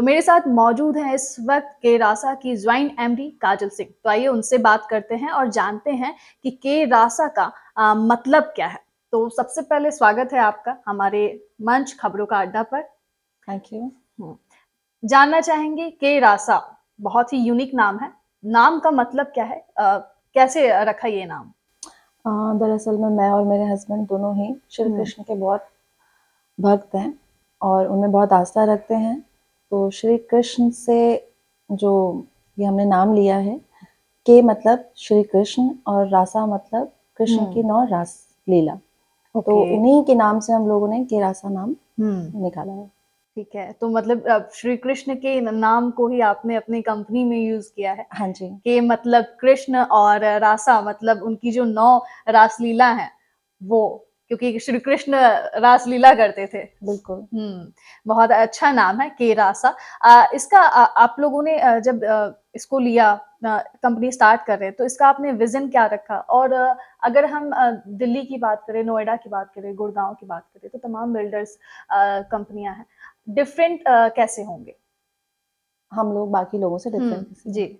तो मेरे साथ मौजूद हैं इस वक्त के रासा की ज्वाइंट एमडी काजल सिंह। तो आइए उनसे बात करते हैं और जानते हैं कि के रासा का मतलब क्या है। तो सबसे पहले स्वागत है आपका हमारे मंच खबरों का अड्डा पर। Thank you. हम्म, जानना चाहेंगे के रासा बहुत ही यूनिक नाम है। नाम का मतलब क्या है, कैसे रखा ये नाम? दरअसल में मैं और मेरे हस्बैंड दोनों ही श्री हम्म। कृष्ण के बहुत भक्त हैं और उनमें बहुत आस्था रखते हैं। तो श्री कृष्ण से जो ये हमने नाम लिया है, के मतलब श्री कृष्ण और रासा मतलब कृष्ण की हम्म। नौ रास लीला। तो ओके। उन्हीं के नाम से हम लोगों ने के रासा नाम हम्म। निकाला है। ठीक है, तो मतलब श्री कृष्ण के नाम को ही आपने अपनी कंपनी में यूज किया है। हाँ जी। के मतलब कृष्ण और रासा मतलब उनकी जो 9 रासलीला हैं वो, क्योंकि श्री कृष्ण रासलीला करते थे। बिल्कुल। बहुत अच्छा नाम है के रासा। इसका आप लोगों ने जब इसको लिया, कंपनी स्टार्ट कर रहे हैं, तो इसका आपने विजन क्या रखा? और अगर हम दिल्ली की बात करें, नोएडा की बात करें, गुड़गांव की बात करें, तो तमाम बिल्डर्स कंपनियां हैं, डिफरेंट कैसे होंगे? हम लोग बाकी लोगों से डिफरेंट किसी जी। होंगे।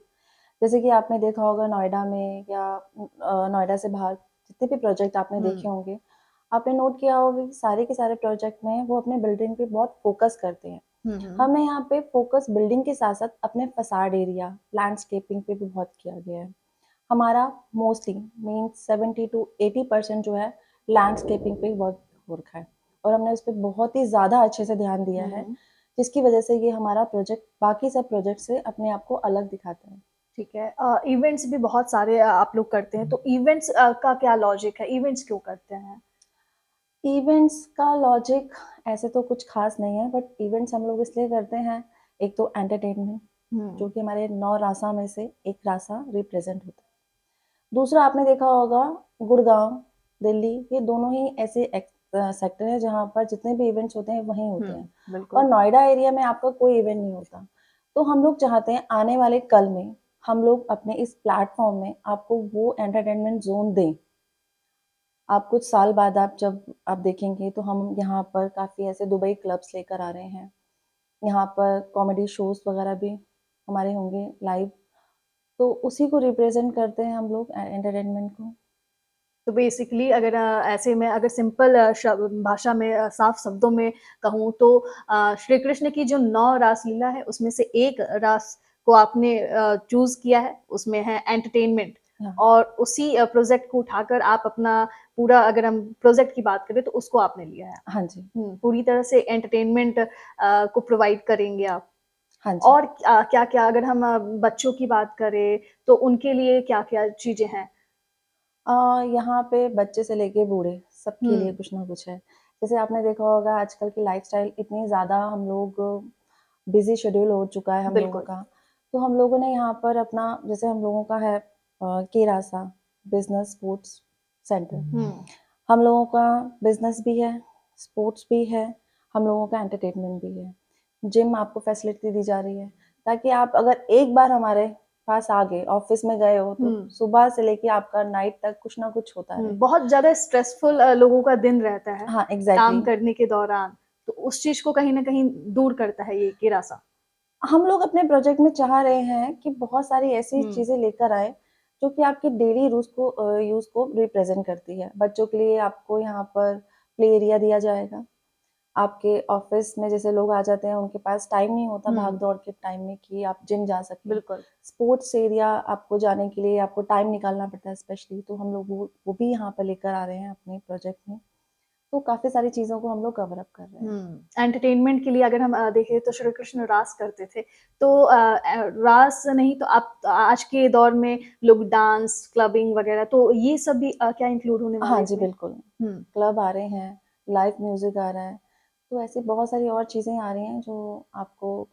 जैसे कि आपने देखा होगा नोएडा में या नोएडा से बाहर जितने भी प्रोजेक्ट आपने हम्म। देखे होंगे, आपने नोट किया होगा कि सारे के सारे प्रोजेक्ट में वो अपने बिल्डिंग पे बहुत फोकस करते हैं। हम्म। हमने यहाँ पे फोकस बिल्डिंग के साथ साथ अपने फसाड एरिया लैंडस्केपिंग पे भी बहुत किया गया है। हमारा मोस्टली मीन 70 to 80% जो है लैंडस्केपिंग पे बहुत हो रखा है और हमने उस पर बहुत ही ज़्यादा अच्छे से ध्यान दिया है, हम्म। जिसकी वजह से ये हमारा प्रोजेक्ट बाकी सब प्रोजेक्ट से अपने आप को अलग दिखाता है। ठीक है। इवेंट्स भी बहुत सारे आप लोग करते हैं, तो इवेंट्स का क्या लॉजिक है? इवेंट्स क्यों करते हैं? इवेंट्स का लॉजिक ऐसे तो कुछ खास नहीं है, बट इवेंट्स हम लोग इसलिए करते हैं, एक तो एंटरटेनमेंट, हम्म। जो कि हमारे 9 रासा में से एक रासा रिप्रेजेंट होता है। दूसरा आपने देखा होगा गुड़गांव, दिल्ली, ये दोनों ही ऐसे सेक्टर हैं जहाँ पर जितने भी इवेंट्स होते हैं वहीं होते हैं और बिल्कुल। नोएडा एरिया में आपका कोई इवेंट नहीं होता। तो हम लोग चाहते हैं आने वाले कल में हम लोग अपने इस प्लेटफॉर्म में आपको वो एंटरटेनमेंट जोन दें। आप कुछ साल बाद आप जब आप देखेंगे तो हम यहाँ पर काफ़ी ऐसे दुबई क्लब्स लेकर आ रहे हैं। यहाँ पर कॉमेडी शोज़ वगैरह भी हमारे होंगे लाइव। तो उसी को रिप्रेजेंट करते हैं हम लोग एंटरटेनमेंट को। तो बेसिकली अगर ऐसे में अगर सिंपल भाषा में, साफ शब्दों में कहूँ तो श्री कृष्ण की जो 9 रासलीला है उसमें से एक रास को आपने चूज किया है, उसमें है एंटरटेनमेंट। हाँ, और उसी प्रोजेक्ट को उठाकर आप अपना पूरा, अगर हम प्रोजेक्ट की बात करें तो उसको आपने लिया है। हाँ जी, पूरी तरह से एंटरटेनमेंट को प्रोवाइड करेंगे आप। हाँ जी। और क्या क्या अगर हम बच्चों की बात करें तो उनके लिए क्या क्या चीजें हैं? यहाँ पे बच्चे से लेके बूढ़े सबके लिए हम्म। कुछ ना कुछ है। जैसे आपने देखा होगा आजकल की लाइफ़स्टाइल इतनी ज़्यादा हम लोग बिज़ी शेड्यूल हो चुका है हम लोगों बिल्कुल। का। तो हम लोगों ने यहाँ पर अपना जैसे हम लोगों का है केरासा बिज़नेस स्पोर्ट्स सेंटर। हम्म। हम लोगों का बिज़नेस भी है, स्पोर्ट्स भी है, हम लोगों का एंटरटेनमेंट भी है। जिम आपको फैसिलिटी दी जा रही है, ताकि आप अगर एक बार हमारे पास आ गए, ऑफ़िस में गए हो, तो हम्म। सुबह से लेके आपका नाइट तक कुछ ना कुछ होता रहे। बहुत ज्यादा स्ट्रेसफुल लोगों का दिन रहता है हाँ, काम एग्ज़ैक्टली। करने के दौरान, तो उस चीज को कहीं ना कहीं दूर करता है ये किरासा। हम लोग अपने प्रोजेक्ट में चाह रहे हैं कि बहुत सारी ऐसी हम्म। चीज़ें लेकर आएँ, जो कि आपके डेली यूज़ को रिप्रेज़ेंट करती है। बच्चों के लिए आपको यहाँ पर प्ले एरिया दिया जाएगा। आपके ऑफिस में जैसे लोग आ जाते हैं, उनके पास टाइम नहीं होता हम्म। भाग-दौड़ के टाइम में कि आप जिम जा सकें। बिल्कुल। स्पोर्ट्स एरिया आपको जाने के लिए आपको टाइम निकालना पड़ता है स्पेशली, तो हम लोग वो भी यहाँ पर लेकर आ रहे हैं अपने प्रोजेक्ट में। तो काफ़ी सारी चीज़ों को हम लोग कवर अप कर रहे हैं। एंटरटेनमेंट के लिए अगर हम देखें तो श्री कृष्ण रास करते थे, तो रास नहीं तो आप आज के दौर में लोग डांस क्लबिंग वगैरह, तो ये सब भी क्या इंक्लूड होने वाले हाँ हैं जी, इसमें? बिल्कुल। हम्म। क्लब आ रहे हैं, लाइव म्यूज़िक आ रहा है, तो ऐसी बहुत सारी और चीज़ें आ रही हैं जो आपको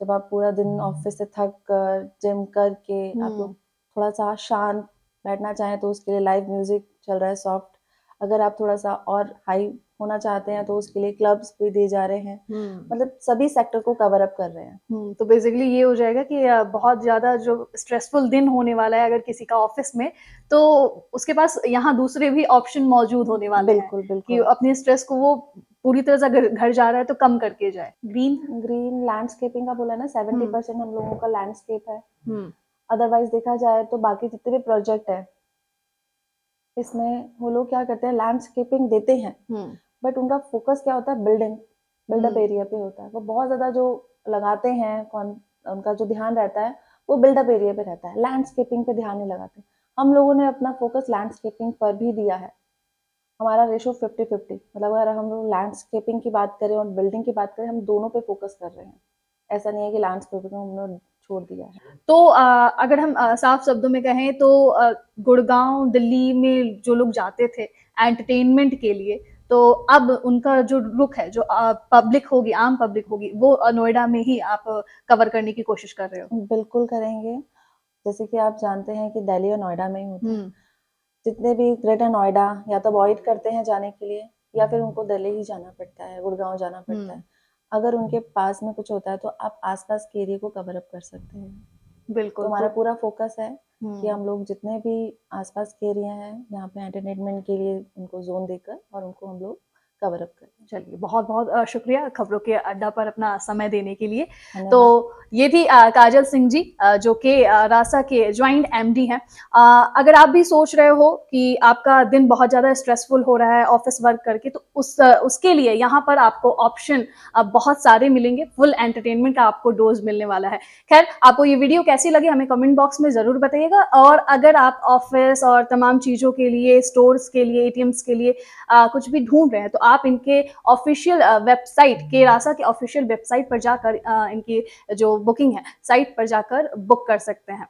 जब आप पूरा दिन ऑफ़िस से थक कर, जिम करके आप लोग हम्म। थोड़ा-सा शांत बैठना चाहें तो उसके लिए लाइव म्यूज़िक चल रहा है सॉफ्ट। अगर आप थोड़ा-सा और हाई होना चाहते हैं तो उसके लिए क्लब्स भी दिए जा रहे हैं। हम्म। मतलब सभी सेक्टर को कवर अप कर रहे हैं। तो बेसिकली ये हो जाएगा कि बहुत ज़्यादा जो स्ट्रेसफुल दिन होने वाला है अगर किसी का ऑफ़िस में, तो उसके पास यहाँ दूसरे भी ऑप्शन मौजूद होने वाले हैं बिल्कुल, कि बिल्कुल। अपने स्ट्रेस को वो पूरी तरह से अगर घर जा रहा है तो कम करके जाए। ग्रीन ग्रीन लैंडस्केपिंग का बोला ना, 70% हम लोगों का लैंडस्केप है। हुँ, अदरवाइज देखा जाए तो बाकी जितने भी प्रोजेक्ट है, इसमें वो लोग क्या करते हैं, लैंडस्केपिंग देते हैं, हुँ, बट उनका फोकस क्या होता है, बिल्डअप हुँ, एरिया पे होता है। वो बहुत ज़्यादा जो लगाते हैं, उनका जो ध्यान रहता है वो बिल्डअप एरिया पे रहता है, लैंडस्केपिंग पे ध्यान नहीं लगाते। हम लोगों ने अपना फोकस लैंडस्केपिंग पर भी दिया है। हमारा रेशो 50-50, मतलब अगर हम लोग लैंडस्केपिंग की बात करें और बिल्डिंग की बात करें, हम दोनों पे फोकस कर रहे हैं। ऐसा नहीं है कि लैंडस्केपिंग को हमने छोड़ दिया है। तो अगर हम साफ शब्दों में कहें तो गुड़गाँव, दिल्ली में जो लोग जाते थे एंटरटेनमेंट के लिए, तो अब उनका जो रुख है, जो पब्लिक होगी, आम पब्लिक होगी, वो नोएडा में ही आप कवर करने की कोशिश कर रहे हो। बिल्कुल करेंगे। जैसे कि आप जानते हैं कि दिल्ली और नोएडा में ही होता है। हुँ, जितने भी ग्रेटर नोएडा या तो अवॉइड करते हैं जाने के लिए, या फिर उनको दिल्ली ही जाना पड़ता है, गुड़गांव जाना पड़ता हुँ, है। अगर उनके पास में कुछ होता है तो आप आसपास के एरिया को कवर अप कर सकते हैं। तो बिल्कुल, हमारा तो पूरा फोकस है कि हुँ। हम लोग जितने भी आसपास के एरिया हैं यहाँ पे एंटरटेनमेंट के लिए उनको जोन देकर और उनको हम लोग कवर अप करें। चलिए, बहुत-बहुत शुक्रिया खबरों के अड्डा पर अपना समय देने के लिए। तो धन्यवाद। ये थी काजल सिंह जी, जो कि रासा के जॉइंट एमडी हैं। अगर आप भी सोच रहे हो कि आपका दिन बहुत ज़्यादा स्ट्रेसफुल हो रहा है ऑफ़िस वर्क करके, तो उसके लिए यहाँ पर आपको ऑप्शन बहुत सारे मिलेंगे, फुल एंटरटेनमेंट का आपको डोज़ मिलने वाला है। ख़ैर, आपको ये वीडियो कैसी लगी हमें कमेंट बॉक्स में ज़रूर बताइएगा, और अगर आप ऑफ़िस और तमाम चीज़ों के लिए, स्टोर्स के लिए, एटीएम्स के लिए कुछ भी ढूंढ रहे हैं, तो आप इनके ऑफिशियल वेबसाइट, के रासा के ऑफिशियल वेबसाइट पर जाकर इनकी जो बुकिंग है साइट पर जाकर बुक कर सकते हैं।